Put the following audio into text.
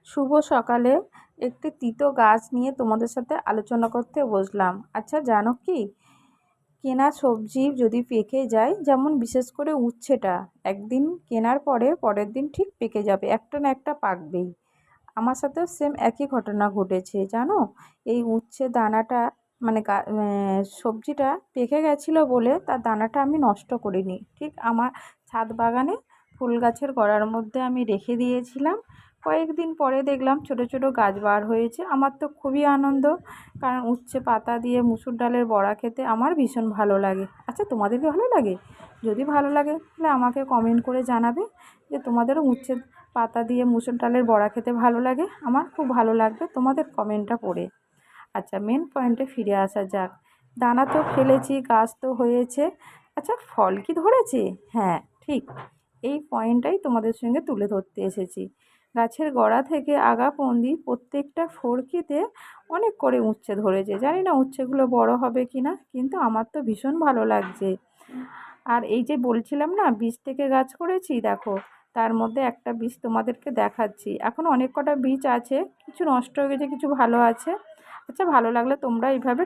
শুভ সকালে একটি তিতো গাছ নিয়ে তোমাদের সাথে আলোচনা করতে বসলাম। আচ্ছা, জানো কি, কেনা সবজি যদি পেকে যায়, যেমন বিশেষ করে উচ্ছেটা, একদিন কেনার পরে পরের দিন ঠিক পেকে যাবে, একটা না একটা পাকবেই। আমার সাথেও সেম একই ঘটনা ঘটেছে জানো। এই উচ্ছে দানাটা মানে সবজিটা পেকে গেছিলো বলে তার দানাটা আমি নষ্ট করিনি, ঠিক আমার ছাদ বাগানে ফুল গাছের গোড়ার মধ্যে আমি রেখে দিয়েছিলাম। কয়েকদিন পরে দেখলাম ছোট ছোট গাছ বার হয়েছে। আমার তো খুবই আনন্দ, কারণ উচ্ছে পাতা দিয়ে মুসুর ডালের বড়া খেতে আমার ভীষণ ভালো লাগে। আচ্ছা, তোমাদের কি ভালো লাগে? যদি ভালো লাগে তাহলে আমাকে কমেন্ট করে জানাবে যে তোমাদেরও উচ্ছে পাতা দিয়ে মুসুর ডালের বড়া খেতে ভালো লাগে। আমার খুব ভালো লাগবে তোমাদের কমেন্টটা পড়ে। আচ্ছা, মেন পয়েন্টে ফিরে আসা যাক। দানা তো ফেলেছি, গাছ তো হয়েছে। আচ্ছা, ফল কি ধরেছে? হ্যাঁ, ঠিক এই পয়েন্টটাই তোমাদের সঙ্গে তুলে ধরতে এসেছি। গাছের গোড়া থেকে আগাপন্দি প্রত্যেকটা ফড়কিতে অনেক করে উচ্ছে ধরেছে। জানি না উচ্ছেগুলো বড় হবে কি না, কিন্তু আমার তো ভীষণ ভালো লাগছে। আর এই যে বলছিলাম না বীজ থেকে গাছ করেছি, দেখো তার মধ্যে একটা বীজ তোমাদেরকে দেখাচ্ছি। এখন অনেক কটা বীজ আছে, কিছু নষ্ট হয়ে গেছে, কিছু ভালো আছে। আচ্ছা, ভালো লাগলে তোমরা এইভাবে